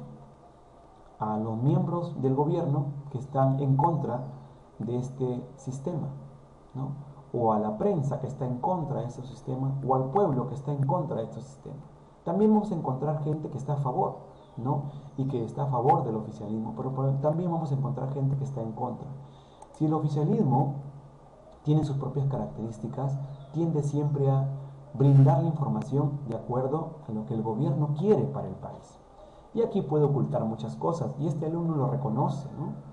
a los miembros del gobierno que están en contra de este sistema, ¿no? O a la prensa que está en contra de este sistema, o al pueblo que está en contra de este sistema. También vamos a encontrar gente que está a favor, ¿no? Y que está a favor del oficialismo, pero también vamos a encontrar gente que está en contra. Si el oficialismo tiene sus propias características, tiende siempre a brindar la información de acuerdo a lo que el gobierno quiere para el país. Y aquí puede ocultar muchas cosas, y este alumno lo reconoce, ¿no?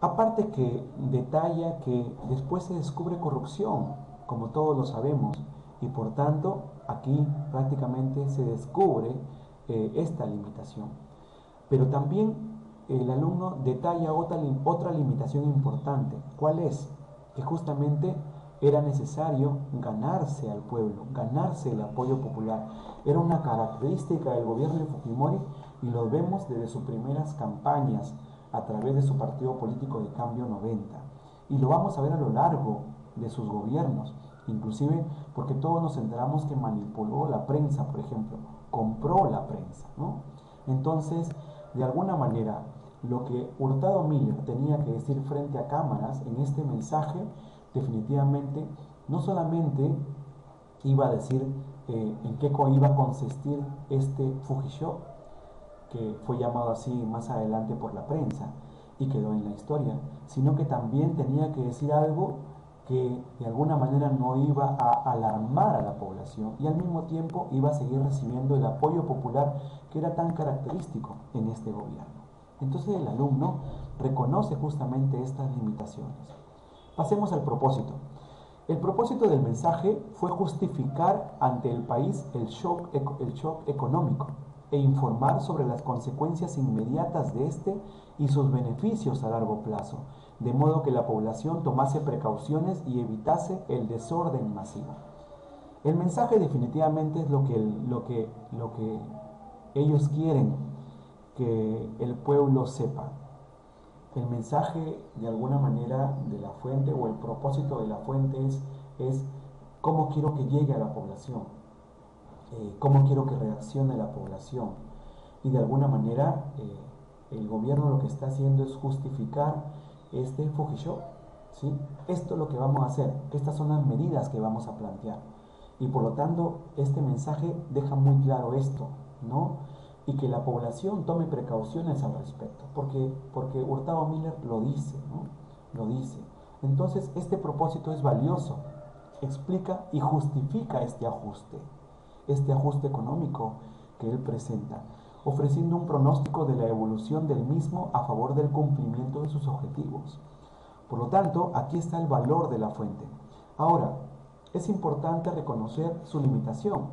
Aparte que detalla que después se descubre corrupción, como todos lo sabemos, y por tanto aquí prácticamente se descubre esta limitación. Pero también el alumno detalla otra limitación importante. ¿Cuál es? Que justamente era necesario ganarse al pueblo, ganarse el apoyo popular. Era una característica del gobierno de Fujimori y lo vemos desde sus primeras campañas a través de su partido político de Cambio 90. Y lo vamos a ver a lo largo de sus gobiernos, inclusive porque todos nos enteramos que manipuló la prensa, por ejemplo, compró la prensa, ¿no? Entonces, de alguna manera, lo que Hurtado Miller tenía que decir frente a cámaras en este mensaje, definitivamente, no solamente iba a decir en qué iba a consistir este Fujishow, que fue llamado así más adelante por la prensa y quedó en la historia, sino que también tenía que decir algo que de alguna manera no iba a alarmar a la población y al mismo tiempo iba a seguir recibiendo el apoyo popular que era tan característico en este gobierno. Entonces el alumno reconoce justamente estas limitaciones. Pasemos al propósito. El propósito del mensaje fue justificar ante el país el shock económico e informar sobre las consecuencias inmediatas de este y sus beneficios a largo plazo, de modo que la población tomase precauciones y evitase el desorden masivo. El mensaje definitivamente es lo que ellos quieren que el pueblo sepa. El mensaje, de alguna manera, de la fuente o el propósito de la fuente es cómo quiero que llegue a la población, cómo quiero que reaccione la población. Y de alguna manera, el gobierno lo que está haciendo es justificar este Fujishow, ¿sí? Esto es lo que vamos a hacer, estas son las medidas que vamos a plantear. Y por lo tanto, este mensaje deja muy claro esto, ¿no? Y que la población tome precauciones al respecto, porque Hurtado Miller lo dice, ¿no? Lo dice. Entonces, este propósito es valioso, explica y justifica este ajuste económico que él presenta, ofreciendo un pronóstico de la evolución del mismo a favor del cumplimiento de sus objetivos. Por lo tanto, aquí está el valor de la fuente. Ahora, es importante reconocer su limitación.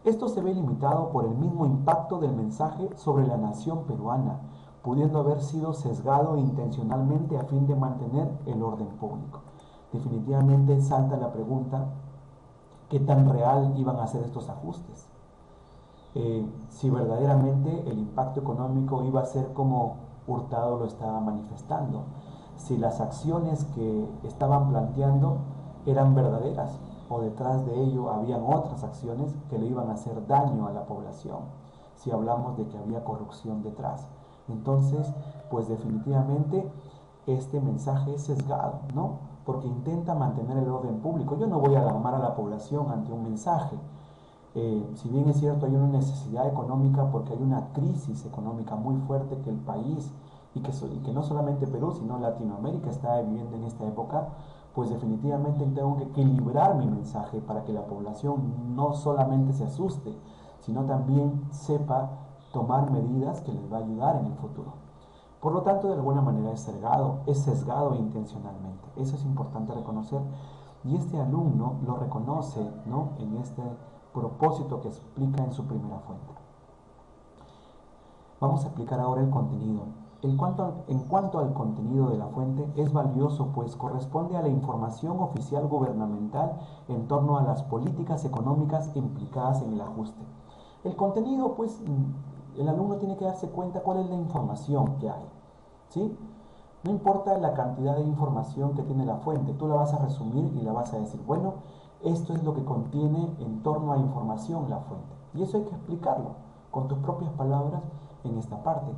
Esto se ve limitado por el mismo impacto del mensaje sobre la nación peruana, pudiendo haber sido sesgado intencionalmente a fin de mantener el orden público. Definitivamente salta la pregunta, ¿qué tan real iban a ser estos ajustes? Si verdaderamente el impacto económico iba a ser como Hurtado lo estaba manifestando, si las acciones que estaban planteando eran verdaderas o detrás de ello habían otras acciones que le iban a hacer daño a la población, si hablamos de que había corrupción detrás. Entonces, pues definitivamente este mensaje es sesgado, ¿no? Porque intenta mantener el orden público. Yo no voy a alarmar a la población ante un mensaje. Si bien es cierto, hay una necesidad económica porque hay una crisis económica muy fuerte que el país y que no solamente Perú, sino Latinoamérica está viviendo en esta época, pues definitivamente tengo que equilibrar mi mensaje para que la población no solamente se asuste, sino también sepa tomar medidas que les va a ayudar en el futuro. Por lo tanto, de alguna manera es sesgado intencionalmente. Eso es importante reconocer. Y este alumno lo reconoce, ¿no?, en este propósito que explica en su primera fuente. Vamos a explicar ahora el contenido. En cuanto al contenido de la fuente, es valioso pues corresponde a la información oficial gubernamental en torno a las políticas económicas implicadas en el ajuste. El contenido, pues, el alumno tiene que darse cuenta cuál es la información que hay, ¿sí? No importa la cantidad de información que tiene la fuente, tú la vas a resumir y la vas a decir, bueno, esto es lo que contiene en torno a información la fuente. Y eso hay que explicarlo con tus propias palabras en esta parte.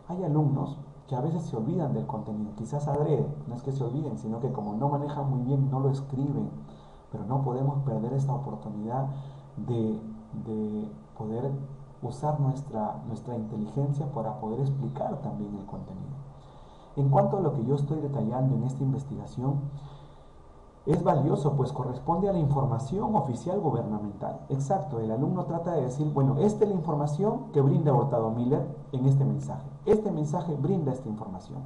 Hay alumnos que a veces se olvidan del contenido, quizás adrede, no es que se olviden, sino que como no manejan muy bien, no lo escriben, pero no podemos perder esta oportunidad de poder usar nuestra inteligencia para poder explicar también el contenido. En cuanto a lo que yo estoy detallando en esta investigación, es valioso, pues corresponde a la información oficial gubernamental. Exacto, el alumno trata de decir, bueno, esta es la información que brinda Hurtado Miller en este mensaje. Este mensaje brinda esta información,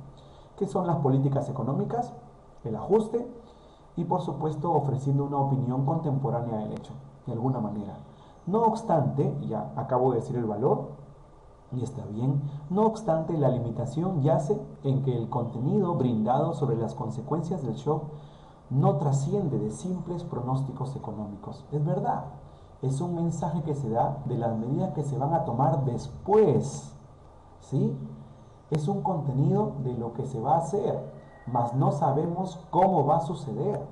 que son las políticas económicas, el ajuste y por supuesto ofreciendo una opinión contemporánea del hecho, de alguna manera. No obstante, ya acabo de decir el valor, y está bien, no obstante la limitación yace en que el contenido brindado sobre las consecuencias del shock no trasciende de simples pronósticos económicos. Es verdad, es un mensaje que se da de las medidas que se van a tomar después, ¿sí? Es un contenido de lo que se va a hacer, mas no sabemos cómo va a suceder,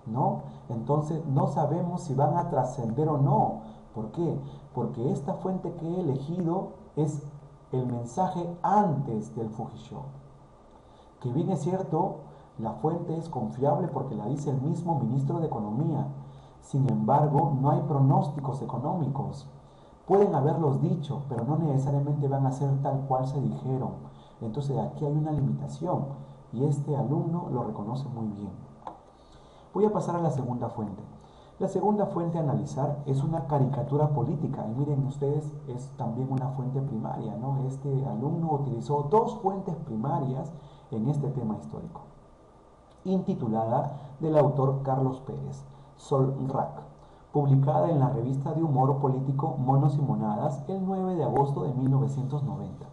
¿no? Entonces no sabemos si van a trascender o no. ¿Por qué? Porque esta fuente que he elegido es el mensaje antes del Fujishoku. Que bien es cierto, la fuente es confiable porque la dice el mismo ministro de Economía. Sin embargo, no hay pronósticos económicos. Pueden haberlos dicho, pero no necesariamente van a ser tal cual se dijeron. Entonces aquí hay una limitación y este alumno lo reconoce muy bien. Voy a pasar a la segunda fuente. La segunda fuente a analizar es una caricatura política. Y miren ustedes, es también una fuente primaria, ¿no? Este alumno utilizó dos fuentes primarias en este tema histórico. Intitulada del autor Carlos Pérez, Solrak, publicada en la revista de humor político Monos y Monadas el 9 de agosto de 1990.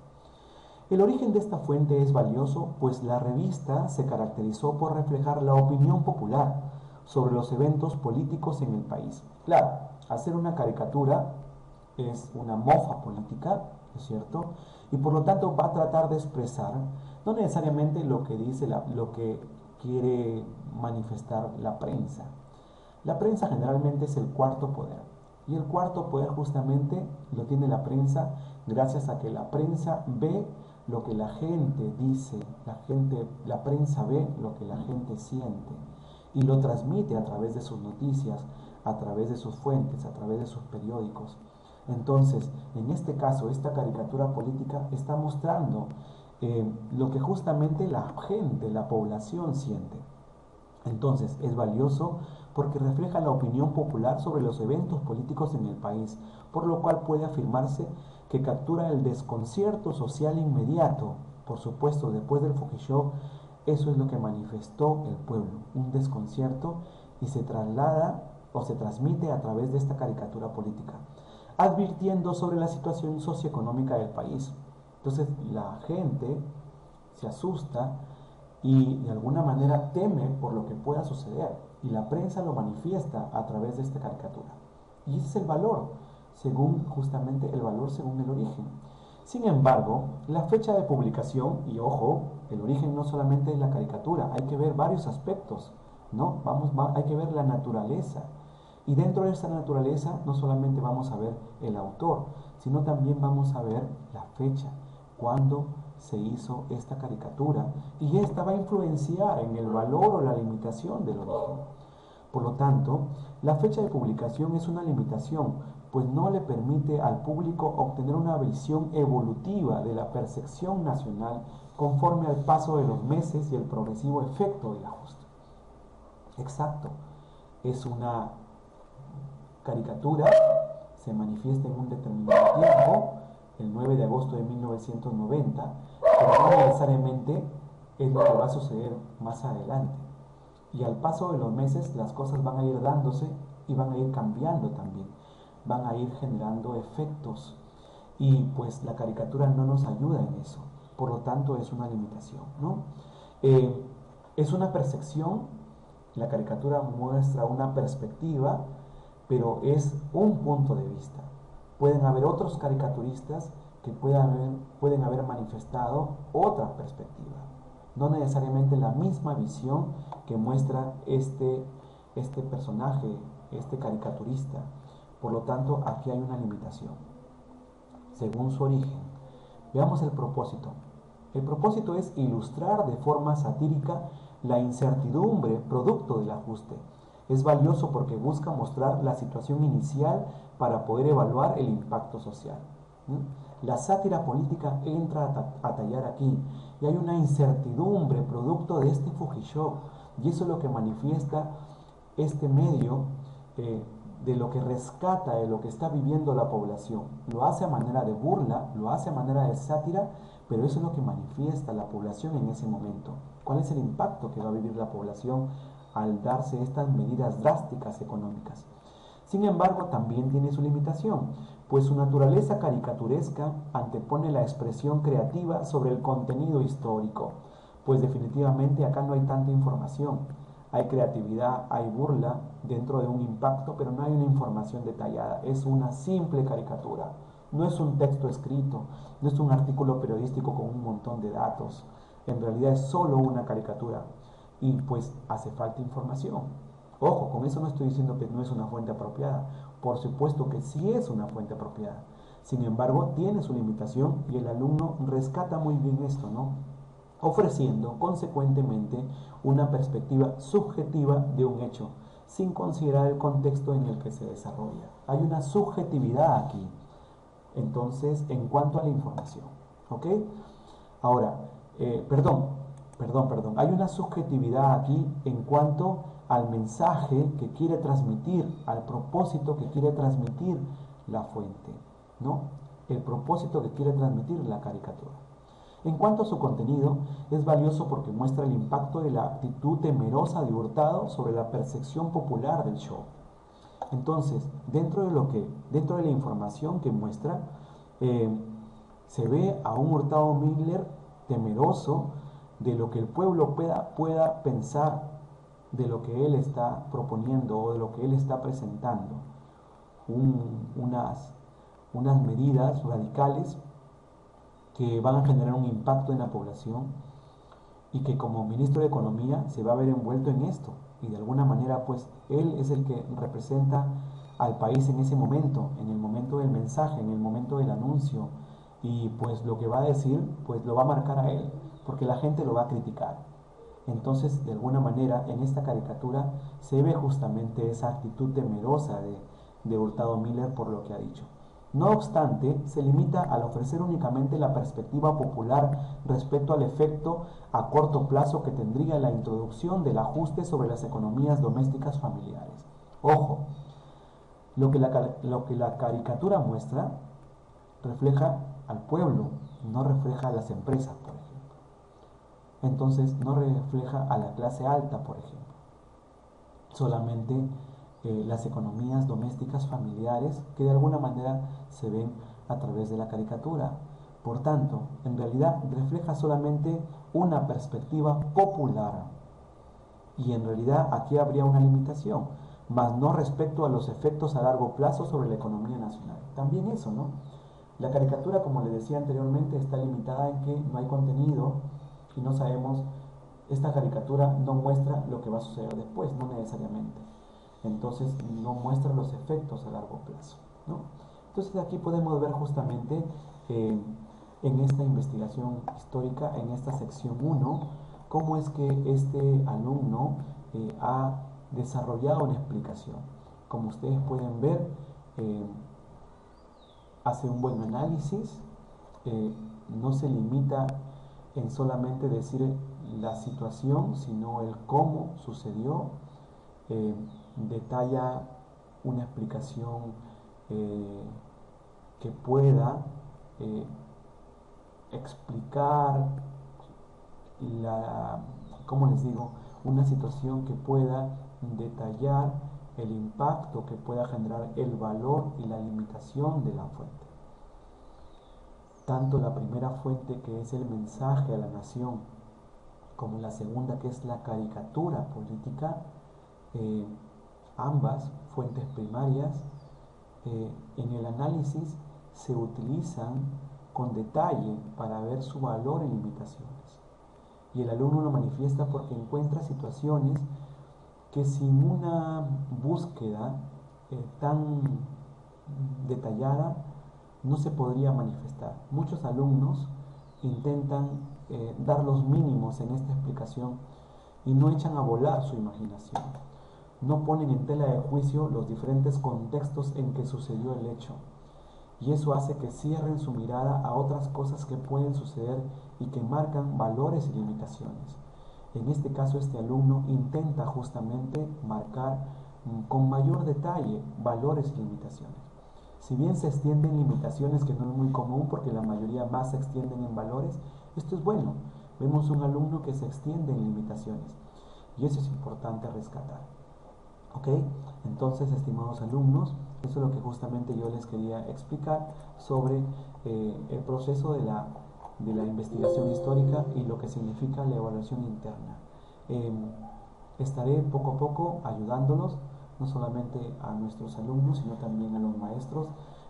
El origen de esta fuente es valioso, pues la revista se caracterizó por reflejar la opinión popular sobre los eventos políticos en el país. Claro, hacer una caricatura es una mofa política, ¿es cierto? Y por lo tanto va a tratar de expresar no necesariamente lo que dice, lo que quiere manifestar la prensa. La prensa generalmente es el cuarto poder. Y el cuarto poder justamente lo tiene la prensa gracias a que la prensa ve lo que la gente dice, la prensa ve lo que la gente siente y lo transmite a través de sus noticias, a través de sus fuentes, a través de sus periódicos. Entonces, en este caso, esta caricatura política está mostrando lo que justamente la gente, la población siente. Entonces, es valioso porque refleja la opinión popular sobre los eventos políticos en el país, por lo cual puede afirmarse que captura el desconcierto social inmediato. Por supuesto, después del Fujishoku, eso es lo que manifestó el pueblo, un desconcierto, y se traslada o se transmite a través de esta caricatura política, advirtiendo sobre la situación socioeconómica del país. Entonces la gente se asusta y de alguna manera teme por lo que pueda suceder, y la prensa lo manifiesta a través de esta caricatura. Y ese es el valor, según justamente el valor según el origen. Sin embargo, la fecha de publicación, y ojo, el origen no solamente es la caricatura, hay que ver varios aspectos, ¿no? Hay que ver la naturaleza. Y dentro de esa naturaleza no solamente vamos a ver el autor, sino también vamos a ver la fecha, cuándo se hizo esta caricatura, y esta va a influenciar en el valor o la limitación del origen. Por lo tanto, la fecha de publicación es una limitación, pues no le permite al público obtener una visión evolutiva de la percepción nacional conforme al paso de los meses y el progresivo efecto del ajuste. Exacto, es una caricatura, se manifiesta en un determinado tiempo, el 9 de agosto de 1990, pero no necesariamente es lo que va a suceder más adelante. Y al paso de los meses las cosas van a ir dándose y van a ir cambiando también, van a ir generando efectos, y pues la caricatura no nos ayuda en eso, por lo tanto es una limitación, ¿no? Es una percepción, la caricatura muestra una perspectiva, pero es un punto de vista. Pueden haber otros caricaturistas que pueden haber manifestado otra perspectiva, no necesariamente la misma visión que muestra este personaje, este caricaturista. Por lo tanto, aquí hay una limitación, según su origen. Veamos el propósito. El propósito es ilustrar de forma satírica la incertidumbre producto del ajuste. Es valioso porque busca mostrar la situación inicial para poder evaluar el impacto social. La sátira política entra a tallar aquí, y hay una incertidumbre producto de este Fujishoku, y eso es lo que manifiesta este medio, de lo que rescata, de lo que está viviendo la población. Lo hace a manera de burla, lo hace a manera de sátira, pero eso es lo que manifiesta la población en ese momento. ¿Cuál es el impacto que va a vivir la población al darse estas medidas drásticas económicas? Sin embargo, también tiene su limitación, pues su naturaleza caricaturesca antepone la expresión creativa sobre el contenido histórico, pues definitivamente acá no hay tanta información. Hay creatividad, hay burla dentro de un impacto, pero no hay una información detallada. Es una simple caricatura. No es un texto escrito, no es un artículo periodístico con un montón de datos. En realidad es solo una caricatura, y pues hace falta información. Ojo, con eso no estoy diciendo que no es una fuente apropiada. Por supuesto que sí es una fuente apropiada. Sin embargo, tiene su limitación, y el alumno rescata muy bien esto, ¿no? Ofreciendo consecuentemente una perspectiva subjetiva de un hecho, sin considerar el contexto en el que se desarrolla. Hay una subjetividad aquí, entonces, en cuanto a la información, ¿ok? Ahora, hay una subjetividad aquí en cuanto al mensaje que quiere transmitir, al propósito que quiere transmitir la fuente, ¿no? El propósito que quiere transmitir la caricatura. En cuanto a su contenido, es valioso porque muestra el impacto de la actitud temerosa de Hurtado sobre la percepción popular del show. Entonces, dentro de la información que muestra, se ve a un Hurtado Miller temeroso de lo que el pueblo pueda pensar de lo que él está proponiendo o de lo que él está presentando. Unas medidas radicales que van a generar un impacto en la población, y que como ministro de Economía se va a ver envuelto en esto, y de alguna manera pues él es el que representa al país en ese momento, en el momento del mensaje, en el momento del anuncio, y pues lo que va a decir pues lo va a marcar a él, porque la gente lo va a criticar. Entonces, de alguna manera, en esta caricatura se ve justamente esa actitud temerosa de Hurtado Miller por lo que ha dicho. No obstante, se limita al ofrecer únicamente la perspectiva popular respecto al efecto a corto plazo que tendría la introducción del ajuste sobre las economías domésticas familiares. Ojo, lo que la caricatura muestra refleja al pueblo, no refleja a las empresas, por ejemplo. Entonces no refleja a la clase alta, por ejemplo. Solamente las economías domésticas familiares que de alguna manera se ven a través de la caricatura. Por tanto, en realidad refleja solamente una perspectiva popular y en realidad aquí habría una limitación, más no respecto a los efectos a largo plazo sobre la economía nacional. También eso, ¿no? La caricatura, como le decía anteriormente, está limitada en que no hay contenido y no sabemos, esta caricatura no muestra lo que va a suceder después, no necesariamente. Entonces no muestra los efectos a largo plazo, ¿no? Entonces aquí podemos ver justamente en esta investigación histórica, en esta sección 1, cómo es que este alumno ha desarrollado una explicación. Como ustedes pueden ver, eh, hace un buen análisis, no se limita en solamente decir la situación, sino el cómo sucedió, detalla una explicación que pueda explicar la, ¿cómo les digo? Una situación que pueda detallar el impacto que pueda generar el valor y la limitación de la fuente. Tanto la primera fuente, que es el mensaje a la nación, como la segunda, que es la caricatura política, ambas fuentes primarias, en el análisis se utilizan con detalle para ver su valor y limitaciones. Y el alumno lo manifiesta porque encuentra situaciones que sin una búsqueda tan detallada no se podría manifestar. Muchos alumnos intentan dar los mínimos en esta explicación y no echan a volar su imaginación. No ponen en tela de juicio los diferentes contextos en que sucedió el hecho. Y eso hace que cierren su mirada a otras cosas que pueden suceder y que marcan valores y limitaciones. En este caso, este alumno intenta justamente marcar con mayor detalle valores y limitaciones. Si bien se extienden limitaciones, que no es muy común porque la mayoría más se extienden en valores, esto es bueno. Vemos un alumno que se extiende en limitaciones y eso es importante rescatar. ¿Ok? Entonces, estimados alumnos, eso es lo que justamente yo les quería explicar sobre el proceso de la investigación histórica y lo que significa la evaluación interna. Estaré poco a poco ayudándolos, no solamente a nuestros alumnos, sino también a los maestros,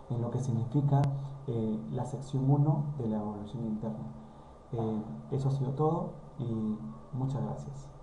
en lo que significa la sección 1 de la evaluación interna. Eso ha sido todo y muchas gracias.